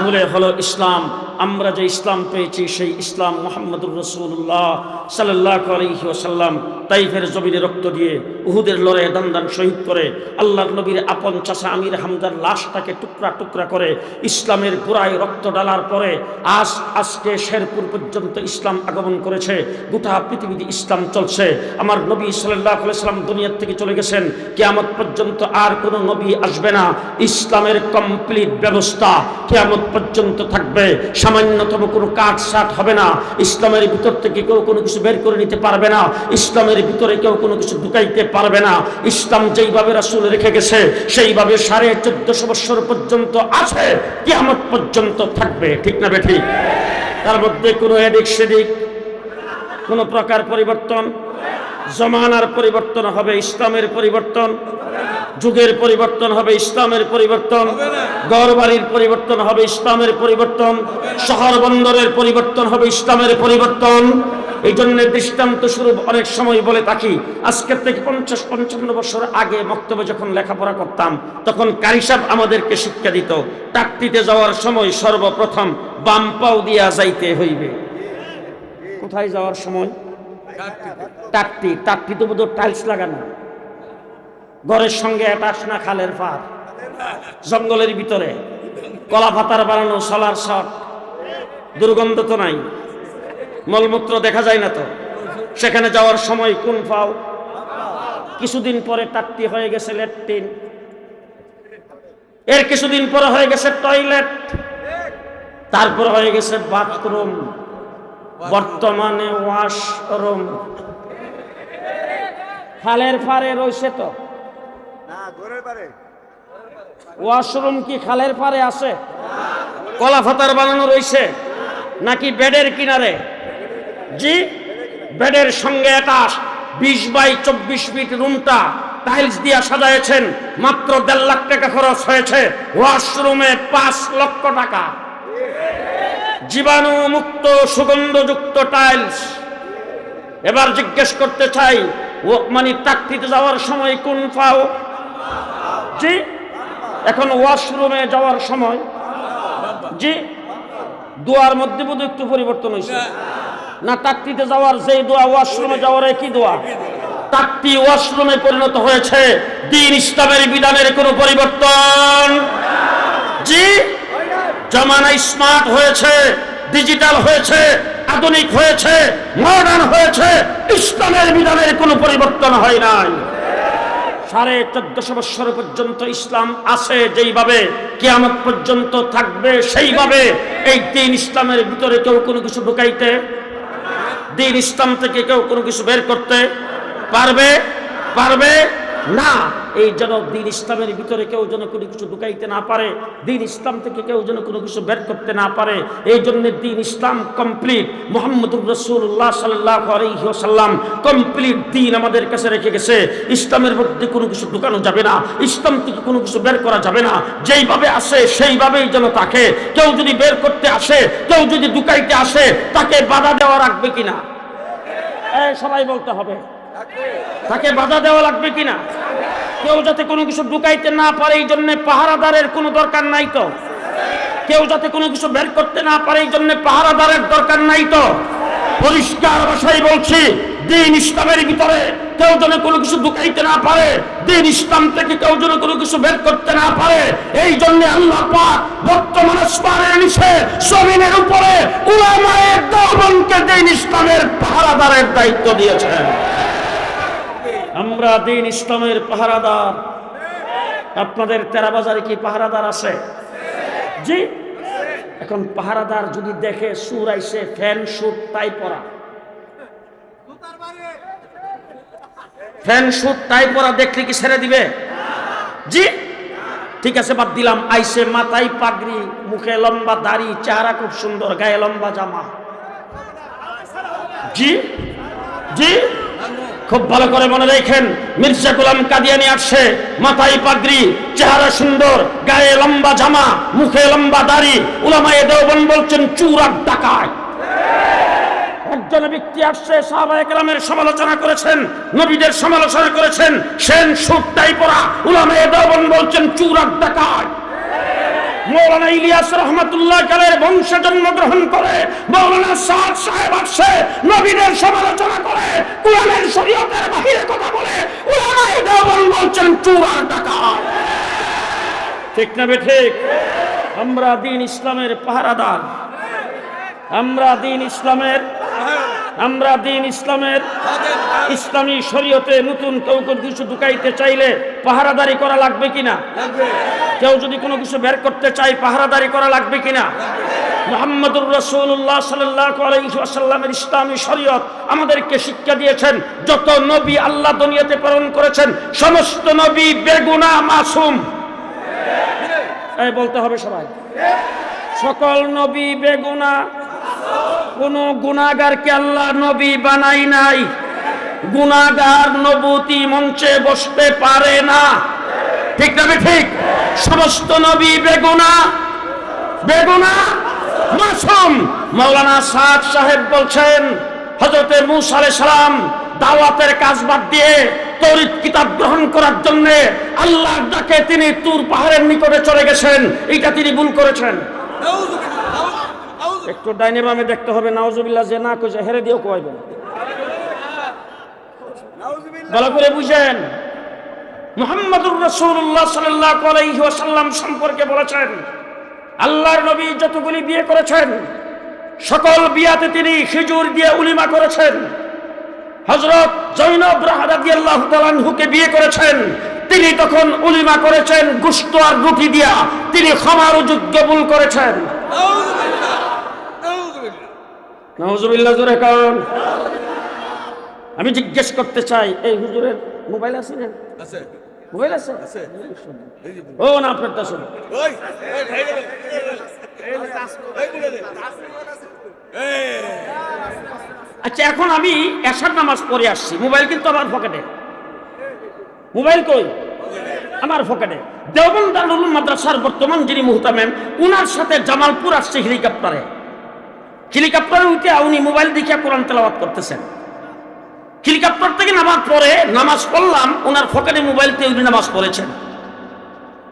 মূলে হলো ইসলাম। আমরা যে ইসলাম পেয়েছি সেই ইসলাম মুহাম্মদুর রাসূলুল্লাহ সাল্লাল্লাহু আলাইহি ওয়াসাল্লাম তাইফের জমিনে রক্ত দিয়ে, উহুদের লড়াইয়ে দান শহীদ করে, আল্লাহর নবীর আপন চাচা আমির হামজার লাশটাকে টুকরা টুকরা করে ইসলামের গোড়ায় রক্ত ঢালার পরে আজকে শেরপুর পর্যন্ত ইসলাম আগমন করেছে। গোটা পৃথিবীতে ইসলাম চলছে। আমার নবী সাল্লাল্লাহু আলাইহি ওয়াসাল্লাম দুনিয়া থেকে চলে গেছেন, কিয়ামত পর্যন্ত আর কোনো নবী আসবে না। ইসলামের কমপ্লিট ব্যবস্থা কিয়ামত পর্যন্ত থাকবে। সামান্যতম কোনো কাটছাট হবে না। ইসলামের ভিতর থেকে কেউ কোনো কিছু বের করে নিতে পারবে না। ইসলামের ভিতরে কেউ কোনো কিছু ঢুকাইতে পারবে না। ইসলাম যেইভাবে রাসূল রেখে গেছে সেইভাবে 1450 বছর পর্যন্ত আছে, কিয়ামত পর্যন্ত থাকবে, ঠিক না বেঠিক? তার মধ্যে কোনো এদিক সেদিক, কোনো প্রকার পরিবর্তন, জমানার পরিবর্তন হবে, ইসলামের পরিবর্তন, যুগের পরিবর্তন হবে, ইসলামের পরিবর্তন, ঘরবাড়ির পরিবর্তন হবে, ইসলামের পরিবর্তন, শহর বন্দরের পরিবর্তন হবে, ইসলামের পরিবর্তন। এই জন্য দৃষ্টান্ত স্বরূপ অনেক সময় বলে থাকি, আজকের থেকে 50-55 বছর আগে মক্তবে যখন লেখাপড়া করতাম, তখন কারি সাহেব আমাদেরকে শিক্ষা দিত, টাকটিতে যাওয়ার সময় সর্বপ্রথম বাম পাও দিয়া যাইতে হইবে। কোথায় যাওয়ার সময়? টাকটি তো বোধহয় টাইলস লাগানো, ঘরের সঙ্গে অ্যাটাচ না, খালের পার, জঙ্গলের ভিতরে, কলা পাতার বানানো সোলার শট, দুর্গন্ধ তো নাই, মলমূত্র দেখা যায় না তো। সেখানে যাওয়ার সময় কোন পাও? কিছুদিন পরে টাকটি হয়ে গেছে ল্যাট্রিন, এর কিছুদিন পরে হয়ে গেছে টয়লেট, তারপর হয়ে গেছে বাথরুম, বর্তমানে ওয়াশরুম। খালের পারে রয়েছে তো ওয়াশরুম, কি খালের পারে আছে? কলা পাতার বানানো রয়েছে নাকি বেডের কিনারে? জি, বেডের সঙ্গে অ্যাটাচ 20 বাই 24 ফিট রুমটা টাইলস দিয়ে সাজাইছেন, মাত্র 1.5 লাখ টাকা খরচ হয়েছে। ওয়াশরুমে 5 লক্ষ টাকা, জীবাণু মুক্ত সুগন্ধযুক্ত টাইলস। এবার জিজ্ঞেস করতে চাই, মানে টাকটিতে যাওয়ার সময় কোন পাও? জি, এখন ওয়াশরুমে যাওয়ার সময়, জি, দোয়ার মধ্যে বোধ একটু পরিবর্তন হয়েছে না? টাকটিতে যাওয়ার যে দোয়া, ওয়াশরুমে যাওয়ার একই দোয়া। টাকটি ওয়াশরুমে পরিণত হয়েছে, দ্বীন ইসলামের বিধানের কোনো পরিবর্তন? জি, জামানা স্মার্ট হয়েছে, ডিজিটাল হয়েছে, আধুনিক হয়েছে, মডার্ন হয়েছে, ইসলামের বিধানের কোনো পরিবর্তন হয় নাই। 1450 বছর পর্যন্ত ইসলাম আছে, যেইভাবে কিয়ামত পর্যন্ত থাকবে সেইভাবে এই দ্বীন ইসলামের ভিতরে কেউ কোনো কিছু ঢুকাইতে, দ্বীন ইসলাম থেকে কেউ কোনো কিছু বের করতে পারবে পারবে না। এই যেন দ্বীন ইসলামের ভিতরে কেউ যেন কোনো কিছু ঢুকাইতে না পারে, দ্বীন ইসলাম থেকে কেউ যেন কোনো কিছু বের করতে না পারে। এই জন্য দ্বীন ইসলাম কমপ্লিট, মুহাম্মদুর রাসূলুল্লাহ সাল্লাল্লাহু আলাইহি ওয়াসাল্লাম কমপ্লিট দ্বীন আমাদের কাছে রেখে গেছে। ইসলামের মধ্যে কোনো কিছু ঢুকানো যাবে না, ইসলাম থেকে কোনো কিছু বের করা যাবে না, যেইভাবে আসে সেইভাবেই যেন থাকে। কেউ যদি বের করতে আসে, কেউ যদি ঢুকাইতে আসে, তাকে বাধা দেওয়া রাখবে কিনা? সবাই বলতে হবে, তাকে বাধা দেওয়া লাগবে কিনা? কেউ যাতে কোনো কিছু ঢুকাইতে না পারে এই জন্য পাহারাদারের কোনো দরকার নাই তো। কেউ যাতে কোনো কিছু বের করতে না পারে এই জন্য পাহারাদারের দরকার নাই তো। পরিষ্কার ভাষায় বলছি, দ্বীন ইসলামের ভিতরে কেউ যেন কোনো কিছু ঢুকাইতে না পারে, দ্বীন ইসলাম থেকে কেউ যেন কোনো কিছু বের করতে না পারে। এই জন্য আল্লাহ পাক বর্তমান আসমানের নিচে জমিনের উপরে উলামায়ে দেওবন্দকে দ্বীন ইসলামের পাহারাদারের দায়িত্ব দিয়েছেন। আমরা দ্বীন ইসলামের পাহারাদার। আপনাদের তেরা বাজারে কি পাহারাদার আছে? জি। এখন পাহারাদার যদি দেখে সুর আইসে, ফ্যান শুট টাই পরা, ফ্যান শুট টাই পরা দেখলে কি ছেড়ে দিবে? জি। ঠিক আছে, বাদ দিলাম। আইসে মাথায় পাগড়ি, মুখে লম্বা দাড়ি, চেহারা খুব সুন্দর, গায়ে লম্বা জামা। জি জি, খুব ভালো করে মনে রাখেন, মির্জা গোলাম কাদিয়ানী আসছে, মাথায় পাগড়ি, চেহারা সুন্দর, গায়ে লম্বা জামা, মুখে লম্বা দাড়ি। উলামায়ে দেওবন্দ বলছেন চুর আর ডাকাত। একজন ব্যক্তি আসছে, সাহাবায়ে কেরামের সমালোচনা করেছেন, নবীদের সমালোচনা করেছেন, সেন সুট টাই পরা। উলামায়ে দেওবন্দ বলছেন চুর আর ডাকাত। মৌলানা ইলিয়াস রহমাতুল্লাহ আলাইহির বংশে জন্মগ্রহণ করে মৌলানা সাদ সাহেব আসছে, নবীদের সমালোচনা করে, কোরআনের শরীয়তের বাহিরে কথা বলে। উলামায়ে দেওবন্দ বলছেন চোর আর ডাকাত। ঠিক না বেঠিক? আমরা দ্বীন ইসলামের পাহারাদার, আমরা দ্বীন ইসলামের ইসলামী শরীয়তে নতুন কেউ কোনো কিছু ঢুকাইতে চাইলে পাহারাদারি করা লাগবে কিনা? কেউ যদি কোনো কিছু বের করতে চায় পাহারাদারি করা লাগবে কিনা? মুহাম্মদুর রাসূলুল্লাহ সাল্লাল্লাহু আলাইহি ওয়াসাল্লামের ইসলামী শরীয়ত আমাদেরকে শিক্ষা দিয়েছেন, যত নবী আল্লাহ দুনিয়াতে প্রেরণ করেছেন সমস্ত নবী বেগুনাহ মাসুম। এই বলতে হবে সবাই, সকল নবী বেগুনাহ, কোন গুনাহগারকে আল্লাহ নবী বানাই নাই। গুনাহগার নবুতি মঞ্চে বসতে পারে না। ঠিক না ঠিক? সমস্ত নবী বেগুনাহ মাসুম। মাওলানা সাদ সাহেব বলছেন, হযরতে মূসা আলাইহিস সালাম দাওয়াতের কাজ বাদ দিয়ে তৌরাত কিতাব গ্রহণ করার জন্য আল্লাহর ডাকে তিনি তুর পাহাড়ের নিকটে চলে গেছেন। এটা তিনি ভুল করেছেন। একটু ডাইনে বামে দেখতে হবে, নাউজুবিল্লাহ যে না কইছে হেরে দিও কইবেন। ভালো করে বুঝেন, মুহাম্মদুর রাসূলুল্লাহ সাল্লাল্লাহু আলাইহি ওয়াসাল্লাম সম্পর্কে বলেছেন, আল্লাহর নবী যতগুলি বিয়ে করেছেন সকল বিয়াতে তিনি খেজুর দিয়ে উলিমা করেছেন। হযরত জৈনব রাদিয়াল্লাহু তাআলা আনহুকে বিয়ে করেছেন, তিনি তখন উলিমা করেছেন গোশত আর রুটি দিয়া, তিনি ক্ষমার যোগ্য ভুল করেছেন। নাউজুবিল্লাহ জোরে কারণ আমি জিজ্ঞেস করতে চাই, এই হুজুরের মোবাইল আছে না? আছে। মোবাইল আছে? আছে। ও না, আপনারটা শুন। আচ্ছা, এখন আমি এশার নামাজ পড়ে আসছি, মোবাইল কিন্তু আমার পকেটে। মোবাইল কই? আমার পকেটে। দেওবন্দ দারুল উলুম মাদ্রাসার বর্তমান যিনি মুহতামিম, উনার সাথে জামালপুর আসছে হেলিকপ্টারে। হেলিকপ্টারে উঠে উনি মোবাইল দেখে কোরআন তেলাওয়াত করতেছেন। হেলিকপ্টার থেকে নামার পরে নামাজ পড়লাম, ওনার পকেটে মোবাইলতে উনি নামাজ পড়েছেন।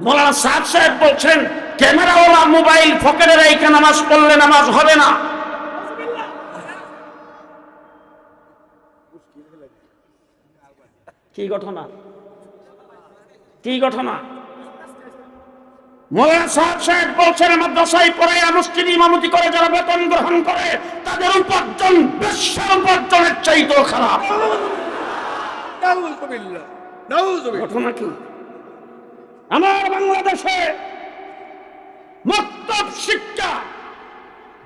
মৌলানা সাদ সাহেব বলছেন, ক্যামেরাওয়ালা মোবাইল পকেটে রেখে নামাজ পড়লে নামাজ হবে না। কি ঘটনা? কি ঘটনা? মৌলানা সাদ সাহেব বলছেন, মাদ্রাসায় পড়ে মসজিদে ইমামতি করে যারা বেতন গ্রহণ করে তাদের উপার্জন বিশ্বের উপার্জনের চাইতেও খারাপ। ঘটনা কি? আমার বাংলাদেশে মক্তব শিক্ষা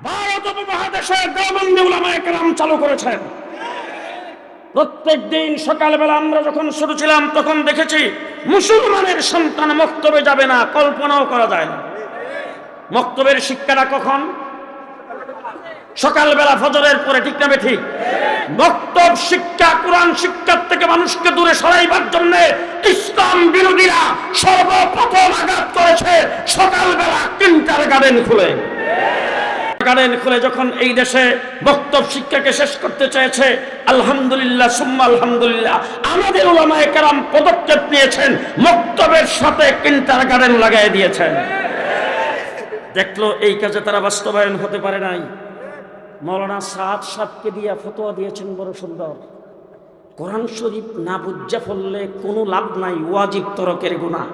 ভারত উপমহাদেশে দেওবন্দি উলামায়ে কেরাম চালু করেছেন। প্রত্যেক দিন সকালবেলা আমরা যখন ছোট ছিলাম তখন দেখেছি মুসলমানের সন্তান মক্তবে যাবে না, কল্পনাও করা যায় না। মক্তবের শিক্ষাটা কখন? সকালবেলা ফজরের পরে, ঠিক না ঠিক? মক্তব শিক্ষা কোরআন শিক্ষার থেকে মানুষকে দূরে সরাইবার জন্য ইসলাম বিরোধীরা সর্বপ্রথম আঘাত করেছে সকালবেলা কিন্ডারগার্টেন খুলে যখন এই দেশে মক্তব শিক্ষাকে শেষ করতে চেয়েছে, আলহামদুলিল্লাহ সুম্মা আলহামদুলিল্লাহ আমাদের উলামায়ে কেরাম পদক্ষেপ নিয়েছেন, মক্তবের সাথে কিন্ডারগার্টেন লাগাই দিয়েছেন। দেখলো এই কাজে তারা বাস্তবায়ন হতে পারে নাই। মৌলানা সাদ সাহেবকে দিয়া ফতোয়া দিয়েছেন বড় সুন্দর, কোরআন শরীফ না বুঝা পড়লে কোনো লাভ নাই, ওয়াজিব তরকের গুনাহ।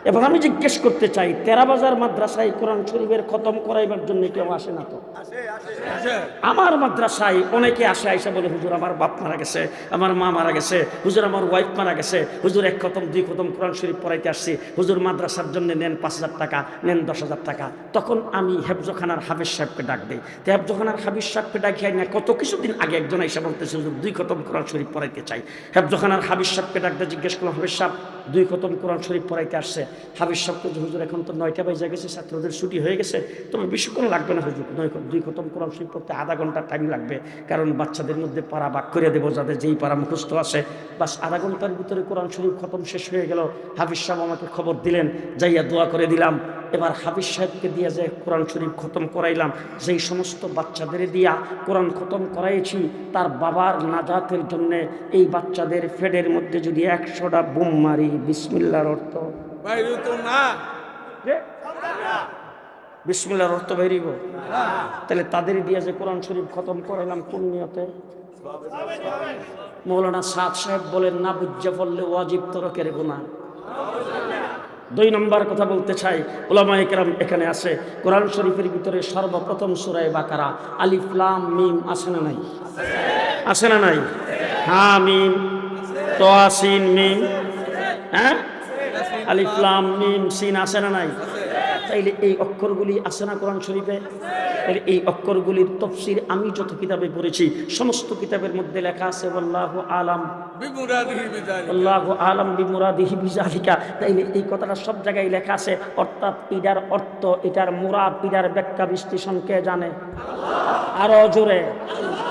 এবার আমি জিজ্ঞেস করতে চাই, তেরাবাজার মাদ্রাসায় কোরআন শরীফের খতম করাইবার জন্য কেউ আসে না তো? আমার মাদ্রাসায় অনেকে আসে, আইসা বলে হুজুর আমার বাপ মারা গেছে, আমার মা মারা গেছে, হুজুর আমার ওয়াইফ মারা গেছে, হুজুর 1 খতম 2 খতম কোরআন শরীফ পড়াইতে আসছি, হুজুর মাদ্রাসার জন্য নেন 5,000 টাকা, নেন 10,000 টাকা। তখন আমি হেফজখানার হাফেজ সাহেবকে ডাক দিই। তো হেফজখানার হাফেজ সাহেবকে ডাকিয়াই না কত কিছুদিন আগে একজন আইসা বলতেছে হুজুর 2 খতম কোরআন শরীফ পড়াইতে চাই। হেফজখানার হাফেজ সাহেবকে ডাক দিয়ে জিজ্ঞেস করলাম, হাফেজ সাহেব 2 খতম কোরআন শরীফ পড়াইতে আসছে। হাফেজ সাহেবকে, হুজুর এখন তো 9টা বাজে গেছে, ছাত্রদের ছুটি হয়ে গেছে, তবে বেশিক্ষণ লাগবে না হুজুর, 2 খতম কোরআন শরীফ পড়তে আধা ঘন্টা টাইম লাগবে, কারণ বাচ্চাদের মধ্যে পারা বাক করে দেবো, যাদের যেই পারা মুখস্থ আছে, বাস আধা ঘন্টার ভিতরে কোরআন শরীফ খতম শেষ হয়ে গেল। হাফিজ সাহেব আমাকে খবর দিলেন, যাইয়া দোয়া করে দিলাম। এবার হাফিজ সাহেবকে দিয়া যে কোরআন শরীফ খতম করাইলাম, যেই সমস্ত বাচ্চাদের দিয়া কোরআন খতম করাইছি, তার বাবার নাজাতের জন্য এই বাচ্চাদের ফেডের মধ্যে যদি 100টা বোম মারি, বিসমিল্লাহর অর্থ বিসমিল্লাহর অর্থ বাইরিব, তাহলে তাদের দিয়ে যে কোরআন শরীফ খতম করাইলাম কোন নিয়তে? মৌলানা সাদ সাহেব বলেন না বুঝা পড়লে ওয়াজিব তরকের গুনাহ। 2 নম্বর কথা বলতে চাই, উলামায়ে কেরাম এখানে আছে, কোরআন শরীফের ভিতরে সর্বপ্রথম সূরা বাকারা আলিফ লাম মিম আছে না নাই? আছে না নাই? হ্যাঁ মিম তোয়া সিন মিম, হ্যাঁ আলিফ লাম মিম সিন আছে না নাই? তাইলে এই অক্ষরগুলি আছে না কোরআন শরীফে? তাহলে এই অক্ষরগুলির তাফসীর আমি যত কিতাবে পড়েছি সমস্ত কিতাবের মধ্যে লেখা আছে আল্লাহু আলাম বিমুরাদিহি বিযালিকা। তাইলে এই কথাটা সব জায়গায় লেখা আছে, অর্থাৎ এটার অর্থ, এটার মুরাদ, এটার ব্যাখ্যা বিশ্লেষণ কে জানে? আরো জোরে।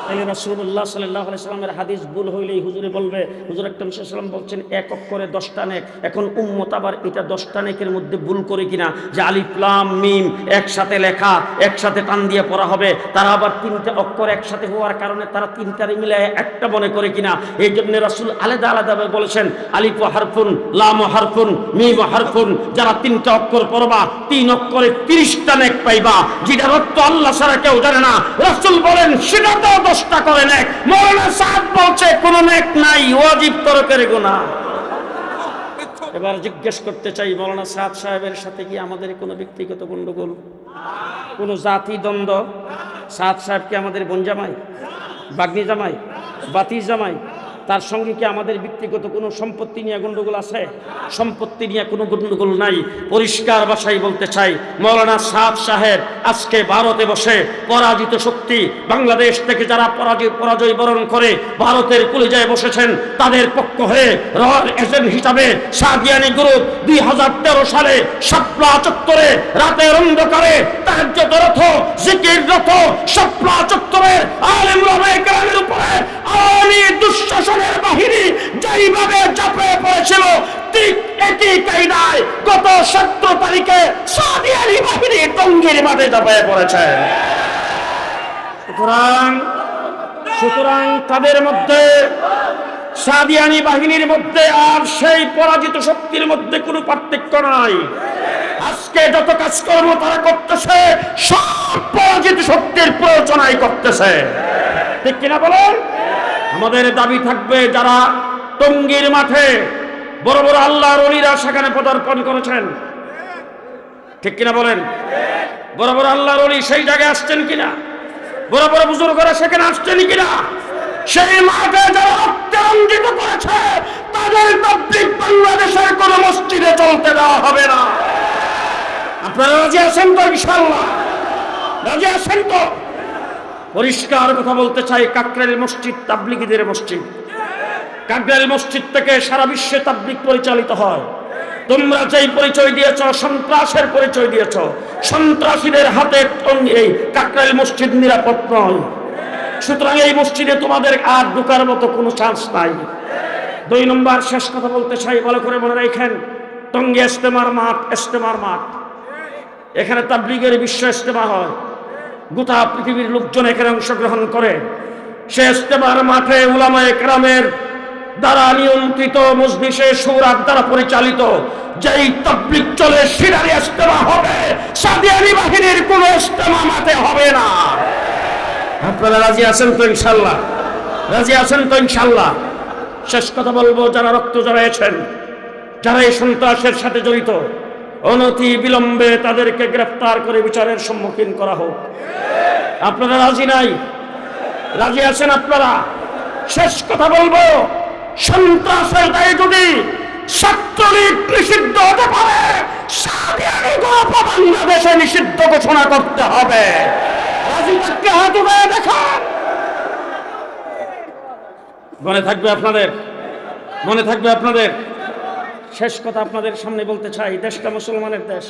তাইলে রাসূলুল্লাহ সাল্লাল্লাহু আলাইহি সাল্লামের হাদিস ভুল হইলেই হুজুরে বলবে, হুজুর আকরাম সাল্লাল্লাহু আলাইহি সাল্লাম বলছেন 1 অক্ষরে 10টা নেক। এখন উম্মত আবার এটা 10টা নেকের মধ্যে ভুল করে কিনা, যে আলিফ লাম মিম একসাথে লেখা, একসাথে টান দিয়ে পড়া হবে, তারা আবার 3টে অক্ষর একসাথে হওয়ার কারণে তারা 3টারে মিলায় একটা মনে করে কিনা। এই জন্য রাসূল আলাদা আলাদাভাবে বলেছেন আলিফ হারফুন, লাম হারফুন, মিম হারফুন, যারা 3টা অক্ষর পড়বা 3 অক্ষরে 30টা নেক পাইবা, যেটার অর্থ আল্লাহ ছাড়া কেউ জানে না। রাসূল বলেন সেটাতেও 10টা করে নেক। মৌলানা সাদ বলছে কোন নেক নাই, ওয়াজিব তরকের গুনাহ। এবার জিজ্ঞেস করতে চাই, মৌলানা সাদ সাহেবের সাথে কি আমাদের কোনো ব্যক্তিগত গন্ডগোল, কোনো জাতি দ্বন্দ্ব? সাদ সাহেব কি আমাদের বোন জামাই, বাগনি জামাই, বাতি জামাই? তার সঙ্গে কি আমাদের ব্যক্তিগত কোনো সম্পত্তি নিয়ে গন্ডগোল আছে? সম্পত্তি নিয়ে কোনো গন্ডগোল নাই। পরিষ্কার ভাষায় বলতে চাই, মৌলানা সাদ সাহেব আজকে ভারতে বসে পরাজিত শক্তি, বাংলাদেশ থেকে যারা পরাজয় বরণ করে ভারতের কলিজায় বসেছেন, তাদের পক্ষ হয়ে রয়্যাল এজেন্ট হিসাবে সাদিয়ানি গ্রুপ 2013 সালে শাপলা চত্বরে রাতের অন্ধকারে তাহাজ্জুদরত, জিকিররত শাপলা চত্বরের আলেম ওলামায়ে কেরামের উপরে আওয়ামী দুঃশাসনের বাহিনী যেইভাবে ঝাঁপিয়ে পড়েছিল, ঠিক একই কায়দায় গত 17 তারিখে সাদিয়ানি বাহিনী টঙ্গীর মাঠে ঝাঁপিয়ে পড়েছে। সুতরাং তাদের মধ্যে, সাদিয়ানি বাহিনীর মধ্যে আর সেই পরাজিত শক্তির মধ্যে কোনো পার্থক্য নাই। আজকে যত কাজকর্ম তারা করতেছে সব পরাজিত শক্তির প্রয়োজনাই করতেছে, ঠিক কিনা বলেন? আমাদের দাবি থাকবে, যারা টঙ্গীর মাঠে বড় বড় আল্লাহর ওলিরা সেখানে পদার্পণ করেছেন, ঠিক কিনা বলেন? বড় বড় আল্লাহর ওলি সেই জায়গায় আসছেন কিনা? বড় বড় বুজুর্গরা সেখানে আসছেন কিনা? সেই মাঠে যারা রক্তাঞ্জিত করেছে তাদের তাবলীগ বাংলাদেশের কোন মসজিদে চলতে দেওয়া হবে না। আপনারা রাজি আছেন তো? ইনশাআল্লাহ রাজি আছেন তো? পরিষ্কার কথা বলতে চাই, কাকরাইল মসজিদ তাবলীগীদের মসজিদ। কাকরাইল মসজিদ থেকে সারা বিশ্বে তাবলীগ পরিচালিত হয়। তোমরা যেই পরিচয় দিয়েছ, সন্ত্রাসের পরিচয় দিয়েছ, সন্ত্রাসীদের হাতে এই কাকরাইল মসজিদ নিরাপদ নয়। সুতরাং এই মসজিদে তোমাদের আর ঢোকার মতো কোনো চান্স নাই। 2 নম্বর শেষ কথা বলতে চাই, ভালো করে মনে রাখেন, টঙ্গী ইজতেমার মাঠ, এখানে তাবলীগের বিশ্ব ইজতেমা হয়, গোটা পৃথিবীর লোকজন এখানে অংশগ্রহণ করে। সে ইজতেমার মাঠে উলামায়ে কেরামের দ্বারা নিয়ন্ত্রিত, মজলিসে শুরার দ্বারা পরিচালিত যেই তাবলীগ চলে, সিরারি ইজতেমা হবে, সাদিয়ানি বাহিনীর কোনো ইজতেমা মাঠে হবে না। আপনারা রাজি আছেন তো? ইনশাআল্লাহ রাজি আছেন তো? ইনশাআল্লাহ। শেষ কথা বলবো, যারা রক্ত জড়াইছেন, যারা এই সন্ত্রাসের সাথে জড়িত, অনতি বিলম্বে তাদেরকে গ্রেফতার করে বিচারের সম্মুখীন করা হোক। আপনারা রাজি নাই? রাজি আছেন আপনারা? শেষ কথা বলবো, সন্ত্রাসের দায়ে যদি ছাত্রলীগ নিষিদ্ধ হতে পারে, সাদিয়ানি গ্রুপ বাংলাদেশে নিষিদ্ধ ঘোষণা করতে হবে। রাজি থাকতে হাত উঠায় দেখান। মনে থাকবে আপনাদের? মনে থাকবে আপনাদের? শেষ কথা আপনাদের সামনে বলতে চাই, দেশটা মুসলমানের দেশ।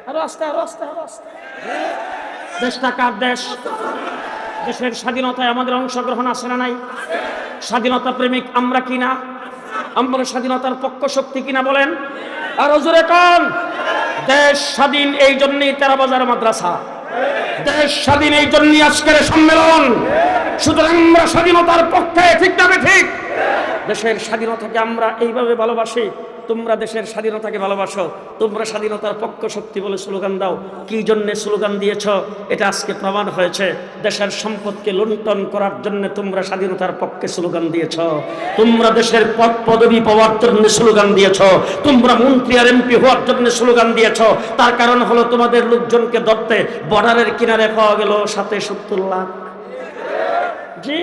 আরো আস্তে, আরো আস্তে, আরো আস্তে। দেশটা কার দেশ? দেশের স্বাধীনতায় আমাদের অংশগ্রহণ আছে না নাই? স্বাধীনতা প্রেমিক আমরা কিনা? আমরা স্বাধীনতার পক্ষ শক্তি কিনা বলেন? আর জোরে কোন? দেশ স্বাধীন এই জন্যই 13 বাজার মাদ্রাসা, দেশ স্বাধীন এই জন্যই আজকের সম্মেলন। সুতরাং আমরা স্বাধীনতার পক্ষে, ঠিক না ঠিক? দেশের স্বাধীনতাকে আমরা এইভাবে ভালোবাসি, তোমরা দেশের স্বাধীনতাকে ভালোবাসো, তোমরা স্বাধীনতার পক্ষ শক্তি বলে স্লোগান দাও। কি জন্য স্লোগান দিয়েছ এটা আজকে প্রমাণ হয়েছে। দেশের সম্পদকে লুণ্ঠন করার জন্য তোমরা স্বাধীনতার পক্ষে স্লোগান দিয়েছ, তোমরা দেশের পদ পদবি পাওয়ার জন্য স্লোগান দিয়েছ, তোমরা মন্ত্রী আর এমপি হওয়ার জন্য স্লোগান দিয়েছ। তার কারণ হলো তোমাদের লোকজনকে ধরতে বর্ডারের কিনারে পাওয়া গেল 70 লাখ। জি,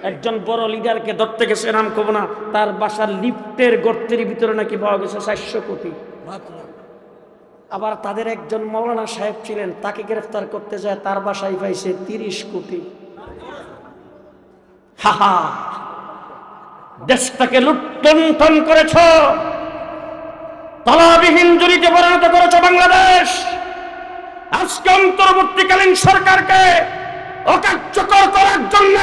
একজন বড় লিডারকে ধরতে গেছে, নাম কব না, তার বাসার লিফটের গর্তের ভিতরে নাকি পাওয়া গেছে 400 কোটি। আবার তাদের একজন মৌলানা সাহেব ছিলেন, তাকে গ্রেফতার করতে যায়, তার বাসায় পাইছে 30 কোটি। হাহা, দেশটাকে লুণ্ঠন করেছ, তলাবিহীন জুড়িতে পরিণত করেছ বাংলাদেশ। আজকে অন্তর্বর্তীকালীন সরকারকে অকার্যকর করার জন্য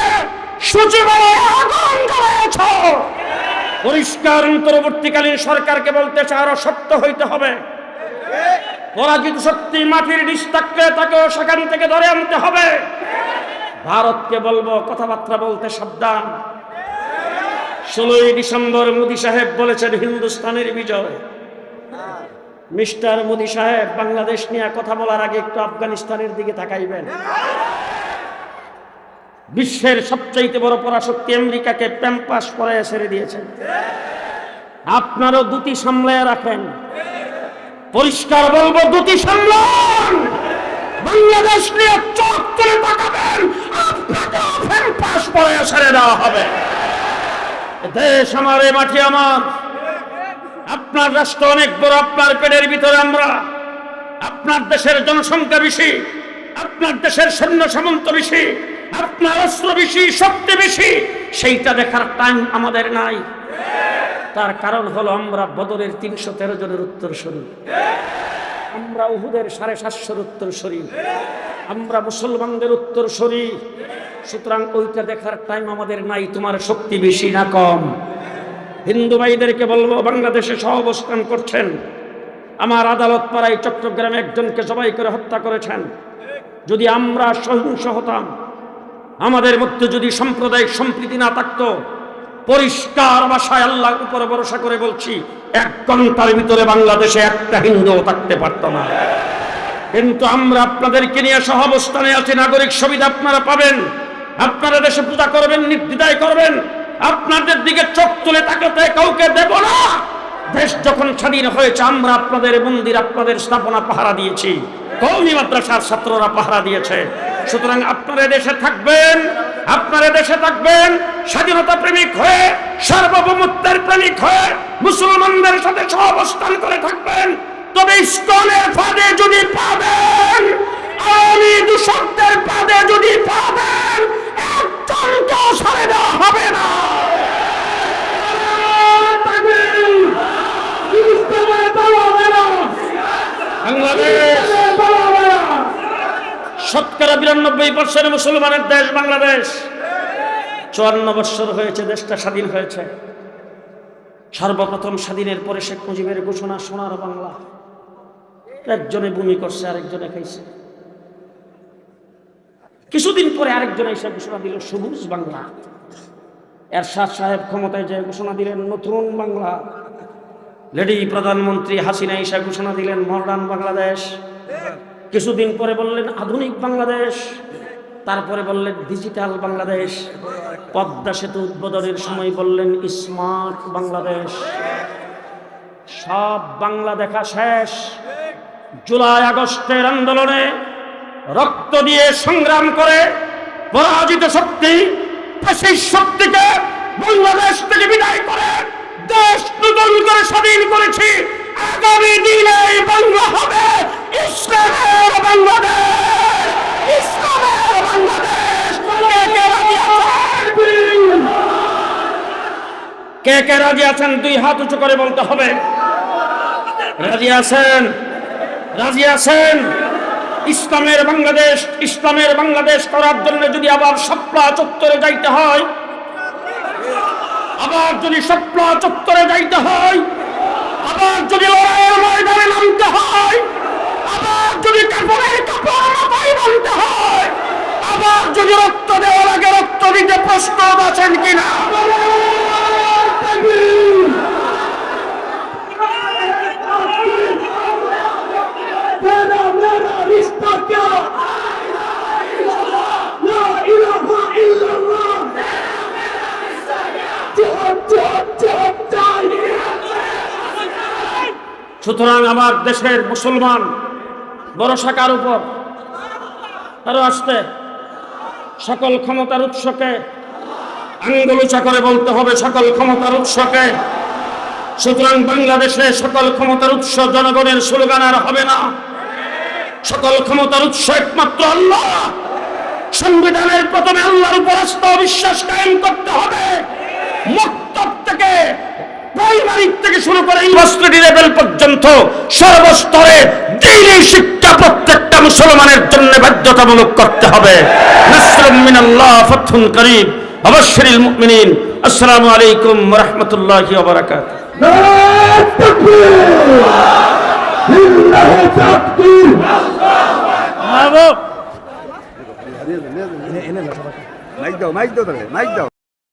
সচিবালয়ে আগুন জ্বালাইছ। পরিষ্কার অন্তর্বর্তীকালীন সরকারকে বলতে চাই, আরো শক্ত হইতে হবে। পরাজিত শক্তি মাটির নিচ থাকলে তাকেও সেখান থেকে ধরে আনতে হবে। ভারতকে বলবো কথাবার্তা বলতে সাবধান। 16ই ডিসেম্বর মোদী সাহেব বলেছেন হিন্দুস্তানের বিজয়। মিস্টার মোদী সাহেব, বাংলাদেশ নিয়ে কথা বলার আগে একটু আফগানিস্তানের দিকে তাকাইবেন। বিশ্বের সবচাইতে বড় পরাশক্তি আমেরিকাকে প্যাম্পাস পরায় ছেড়ে দিয়েছেন। আপনারও দুটি সামলায় রাখেন। পরিষ্কার বলবো, দুটি সামলান। বাংলাদেশ নিয়ে চোখ তুলে তাকাবেন, আপনাকে প্যাম্পাস পরায় ছেড়ে দেওয়া হবে। দেশ আমার, এ মাটি আমার। আপনার রাষ্ট্র অনেক বড়, আপনার পেটের ভিতরে আমরা। আপনার দেশের জনসংখ্যা বেশি, আপনার দেশের সৈন্য সামন্ত বেশি, আপনার অস্ত্র বেশি, শক্তি বেশি, সেইটা দেখার টাইম আমাদের নাই। তার কারণ হলো আমরা বদরের 313 জনের উত্তরসূরি, আমরা উহুদের 750 উত্তরসূরি, আমরা মুসলমানদের উত্তরসূরি। সুতরাং ওইটা দেখার টাইম আমাদের নাই। তোমার শক্তি বেশি না কম? হিন্দু ভাইদেরকে বলবো, বাংলাদেশে সহাবস্থান করছেন, আমার আদালত পাড়ায় চট্টগ্রামে একজনকে জবাই করে হত্যা করেছেন। যদি আমরা সহিংস হতাম, আমাদের মধ্যে যদি সাম্প্রদায়িক সম্প্রীতি না থাকতো, পরিষ্কার ভাষায় আল্লাহর উপরে ভরসা করে বলছি, 1 ঘন্টার ভিতরে বাংলাদেশে একটা হিন্দুও থাকতে পারত না। কিন্তু আমরা আপনাদেরকে নিয়ে সহাবস্থানে আছি, নাগরিক সুবিধা আপনারা পাবেন, আপনারা দেশে পূজা করবেন, নির্দ্বিধায় করবেন, আপনাদের দিকে চোখ তুলে তাকাতে কাউকে দেব না। দেশ যখন স্বাধীন হয়েছে, আমরা আপনাদের মন্দির, আপনাদের স্থাপনা পাহারা দিয়েছি, কওমি মাদ্রাসার ছাত্ররা পাহারা দিয়েছে। সুতরাং আপনারা দেশে থাকবেন, আপনারা দেশে থাকবেন স্বাধীনতা প্রেমিক হয়ে, সার্বভৌমত্বের প্রেমিক হয়ে, মুসলমানদের সাথে সহাবস্থান করে থাকবেন। তবে ইসকনের ফাঁদে যদি পাবেন, আওয়ামী দূষকদের ফাঁদে যদি পাবেন, একজনকেও সরে দেওয়া হবে না। বাংলাদেশ শতকরা 92% মুসলমানের দেশ বাংলাদেশ। 54 বছর হয়েছে দেশটা স্বাধীন হয়েছে। সর্বপ্রথম স্বাধীনের পরে শেখ মুজিবের ঘোষণা সোনার বাংলা। একজনে ভূমি করছে, আরেকজনে খাইছে। কিছুদিন পরে আরেকজনে এসে ঘোষণা দিল সবুজ বাংলা। এরশাদ সাহেব ক্ষমতায় যে ঘোষণা দিলেন নতুন বাংলা। লেডি প্রধানমন্ত্রী হাসিনা এসে ঘোষণা দিলেন মডার্ন বাংলাদেশ। কিছুদিন পরে বললেন আধুনিক বাংলাদেশ, তারপরে বললেন ডিজিটাল বাংলাদেশ। পদ্মা সেতু উদ্বোধনের সময় বললেন স্মার্ট বাংলাদেশ। সব বাংলা দেখা শেষ। জুলাই আগস্টের আন্দোলনে রক্ত দিয়ে সংগ্রাম করে পরাজিত শক্তি ফ্যাসিস্ট শক্তিকে বাংলাদেশ থেকে বিদায় করে দেশ নতুন করে স্বাধীন করেছি। আগামী দিনে বাংলা হবে ইসলামের বাংলাদেশ, ইসলামের বাংলাদেশ। কে কে রাজি আছেন? দুই হাত উঁচু করে বলতে হবে। রাজি আছেন? রাজি আছেন? ইসলামের বাংলাদেশ, ইসলামের বাংলাদেশ করার জন্য যদি আবার শাপলা চত্বরে যাইতে হয়, আবার যদি শাপলা চত্বরে যাইতে হয়, আবার যদি লড়াইয়ের ময়দানে নামতে হয়, আবার যদি কাপড়ের কাপড় মাথায় বাঁধতে হয়, আবার যদি রক্ত দেওয়ার আগে রক্ত দিতে প্রস্তুত আছেন কিনা? সুতরাং আমার দেশের মুসলমান ভরসা কার উপর? আরো আসতে সকল ক্ষমতার উৎসকে আঙ্গুল উঁচা করে বলতে হবে, সকল ক্ষমতার উৎসকে। সুতরাং বাংলাদেশে সকল ক্ষমতার উৎস জনগণের স্লোগান আর হবে না। সকল ক্ষমতার উৎস একমাত্র আল্লাহ। সংবিধানের প্রথমে আল্লাহর উপর আস্থা বিশ্বাস কায়েম করতে হবে। মক্তব থেকে, প্রাইমারি থেকে শুরু করে ইউনিভার্সিটি লেভেল পর্যন্ত সর্বস্তরে দ্বীনি শিক্ষা প্রত্যেকটা মুসলমানের জন্য বাধ্যতামূলক করতে হবে। নাসরুম মিনাল্লাহ ফাতহুন করিব ওয়াবাশশিরিল মুমিনিন। আসসালামু আলাইকুম ওয়া রাহমাতুল্লাহি ওয়া বারাকাতুহু। নারায়ে তাকবীর, লিল্লাহি তাকবীর। মাইক দাও, মাইক দাও, মাইক দাও।